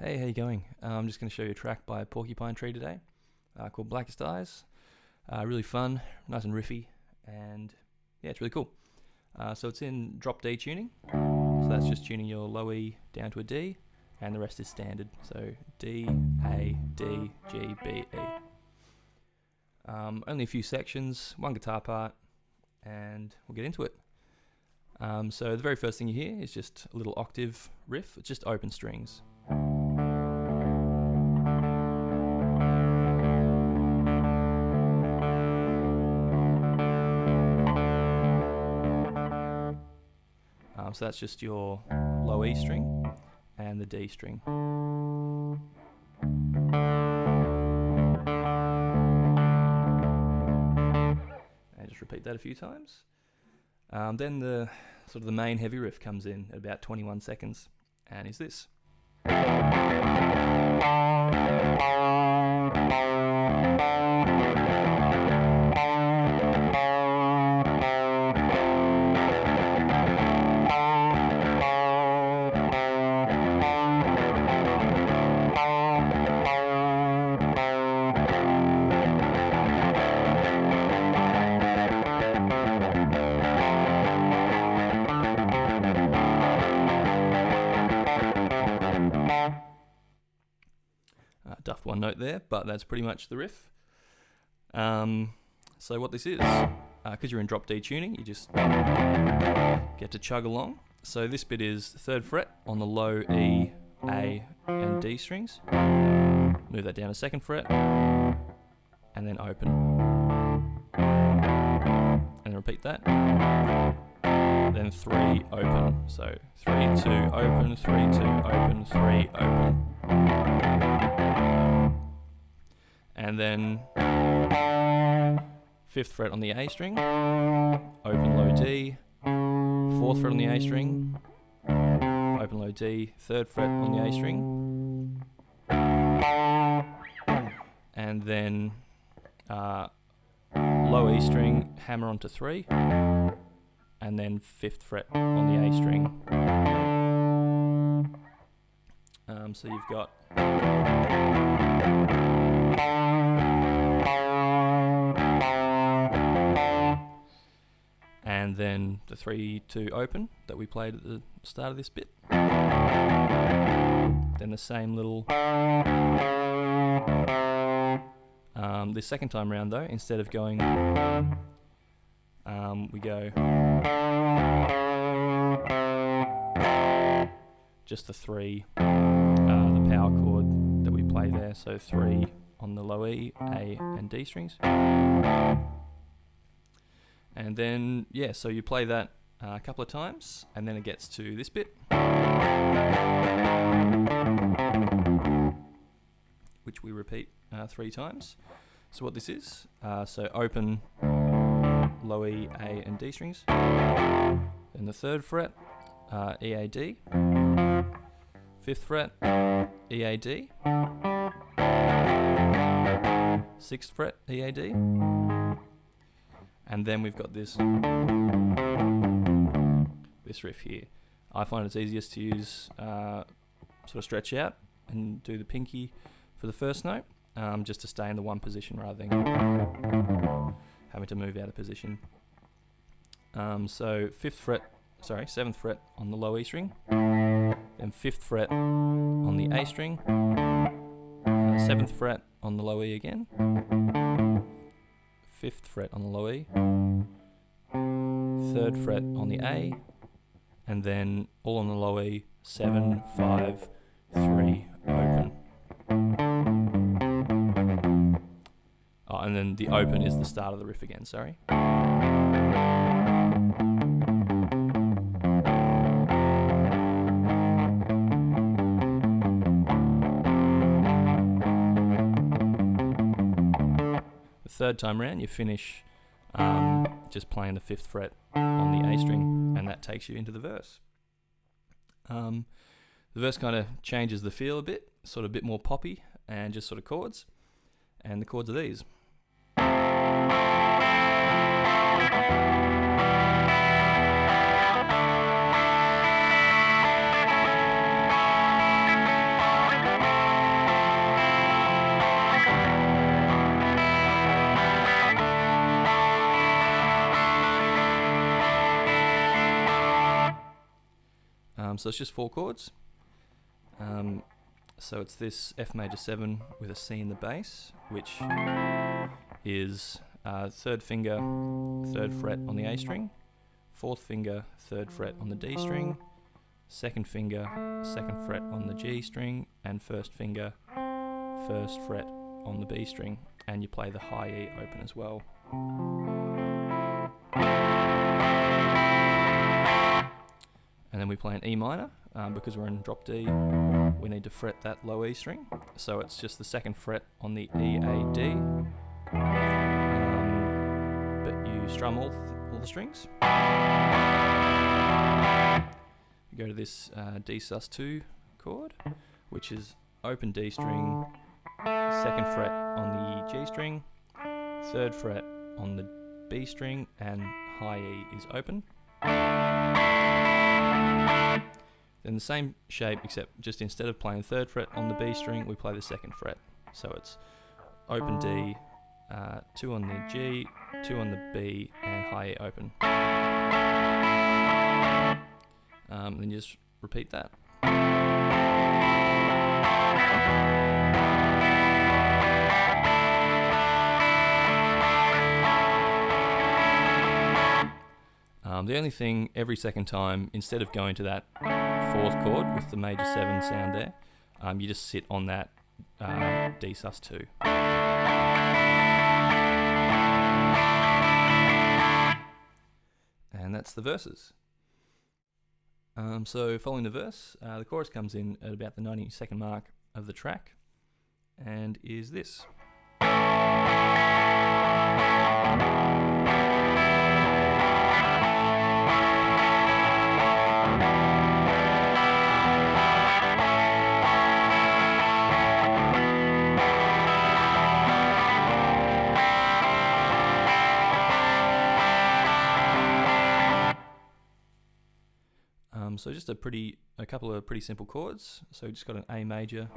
Hey, how you going? I'm just going to show you a track by Porcupine Tree today called Blackest Eyes. Really fun, nice and riffy, and yeah, it's really cool. So it's in drop D tuning, so that's just tuning your low E down to a D, and the rest is standard. So D, A, D, G, B, E. Only a few sections, one guitar part, and we'll get into it. So the very first thing you hear is just a little octave riff. It's just open strings. So that's just your low E string and the D string. And just repeat that a few times. Then the sort of the main heavy riff comes in at about 21 seconds, and is this. Duffed one note there, but that's pretty much the riff. So what this is, because you're in drop D tuning, you just get to chug along. So this bit is 3rd fret on the low E, A, and D strings. Move that down to 2nd fret, and then open. And repeat that. Then 3, open. So 3, 2, open, 3, 2, open, 3, open. And then 5th fret on the A string, open low D, 4th fret on the A string, open low D, 3rd fret on the A string, and then low E string, hammer onto 3, and then 5th fret on the A string. So you've got and then the 3, 2 open that we played at the start of this bit. Then the same little this second time round though, instead of going we go just the 3, the power chord that we play there, so 3 on the low E, A and D strings. And then, yeah, so you play that a couple of times, and then it gets to this bit, which we repeat 3 times. So what this is, so open low E, A and D strings, then the 3rd fret, E, A, D, 5th fret, E, A, D, 6th fret, E, A, D, and then we've got this riff here. I find it's easiest to use sort of stretch out and do the pinky for the first note, just to stay in the one position rather than having to move out of position. So 7th fret on the low E string, then 5th fret on the A string, 7th fret on the low E again, 5th fret on the low E, 3rd fret on the A, and then all on the low E, 7, 5, 3, open. Oh, and then the open is the start of the riff again, sorry. Third time round, you finish just playing the 5th fret on the A string, and that takes you into the verse. The verse kind of changes the feel a bit, sort of a bit more poppy, and just sort of chords. And the chords are these. So it's just 4 chords. So it's this F major 7 with a C in the bass, which is 3rd finger, 3rd fret on the A string, 4th finger, 3rd fret on the D string, 2nd finger, 2nd fret on the G string, and 1st finger, 1st fret on the B string, and you play the high E open as well. And then we play an E minor, because we're in drop D, we need to fret that low E string, so it's just the 2nd fret on the E, A, D, but you strum all the strings. You go to this D sus2 chord, which is open D string, 2nd fret on the G string, 3rd fret on the B string, and high E is open. Then the same shape, except just instead of playing 3rd fret on the B string, we play the 2nd fret. So it's open D, 2 on the G, 2 on the B, and high E open. Then you just repeat that. The only thing, every second time, instead of going to that 4th chord with the major 7 sound there, you just sit on that D sus2. And that's the verses. So following the verse, the chorus comes in at about the 90-second mark of the track, and is this. So just a couple of pretty simple chords. So we just got an A major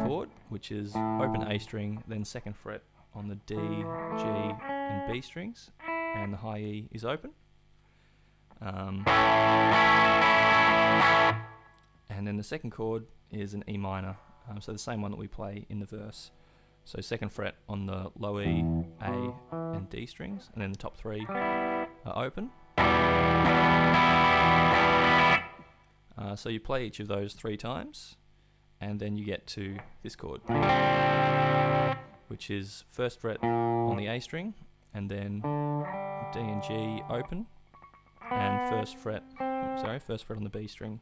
chord, which is open A string, then 2nd fret on the D, G, and B strings, and the high E is open. And then the 2nd chord is an E minor, so the same one that we play in the verse. So 2nd fret on the low E, A, and D strings, and then the top 3 are open. So you play each of those 3 times, and then you get to this chord, which is 1st fret on the A string, and then D and G open, and 1st fret on the B string.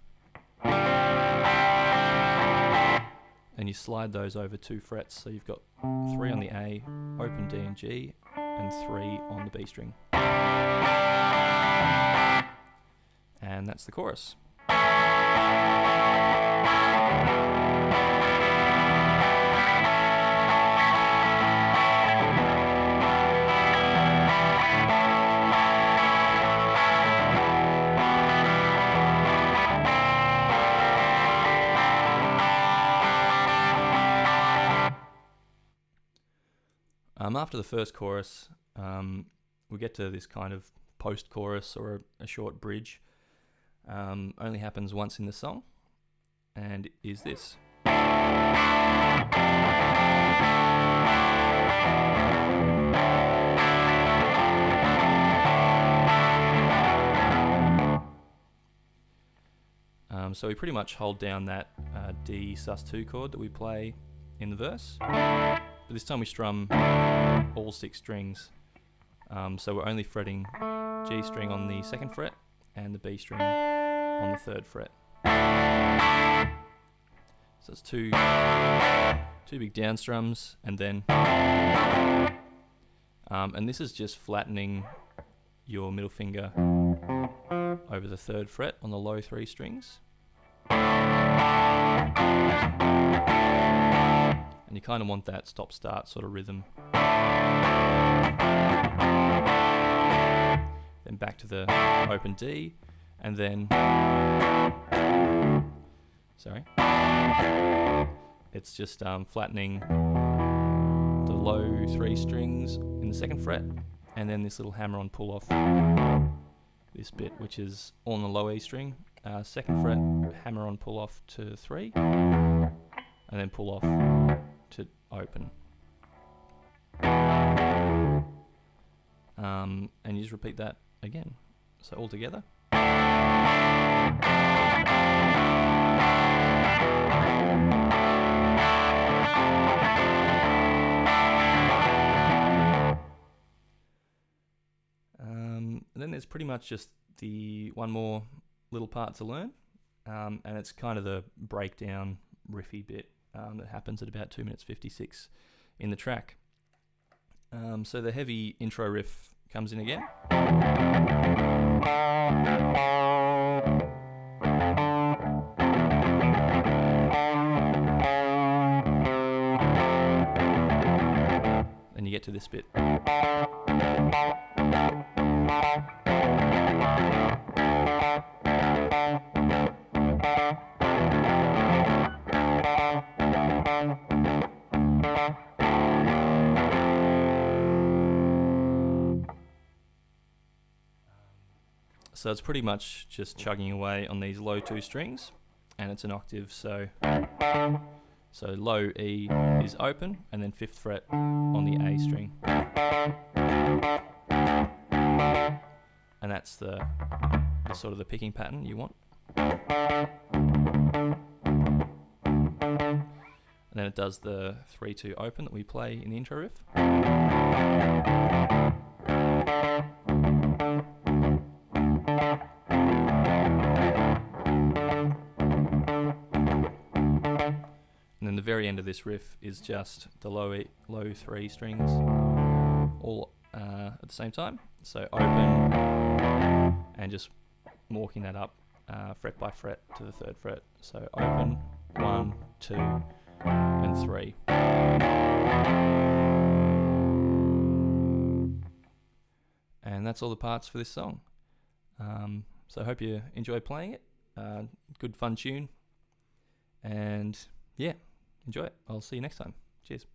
And you slide those over 2 frets, so you've got 3 on the A, open D and G, and 3 on the B string. And that's the chorus. After the first chorus, we get to this kind of post-chorus or a short bridge. Only happens once in the song, and is this. So we pretty much hold down that D sus2 chord that we play in the verse, but this time we strum all 6 strings. So we're only fretting G string on the 2nd fret and the B string on the 3rd fret. So it's two big down strums, and then and this is just flattening your middle finger over the 3rd fret on the low 3 strings. And you kind of want that stop-start sort of rhythm. Then back to the open D, and then it's just flattening the low 3 strings in the 2nd fret, and then this little hammer-on pull-off, this bit, which is all on the low E string, 2nd fret, hammer on pull off to 3, and then pull off to open. And you just repeat that again. So all together. And then there's pretty much just the one more little part to learn, and it's kind of the breakdown riffy bit that happens at about 2 minutes 56 in the track. So the heavy intro riff comes in again. Then you get to this bit. So it's pretty much just chugging away on these low 2 strings, and it's an octave, so low E is open, and then 5th fret on the A string. And that's the sort of the picking pattern you want. And then it does the 3-2 open that we play in the intro riff. And then the very end of this riff is just the low 3 strings all at the same time. So open and just walking that up fret by fret to the 3rd fret. So open, 1, 2, and 3. And that's all the parts for this song. So I hope you enjoy playing it. Good fun tune. And yeah, enjoy it. I'll see you next time. Cheers.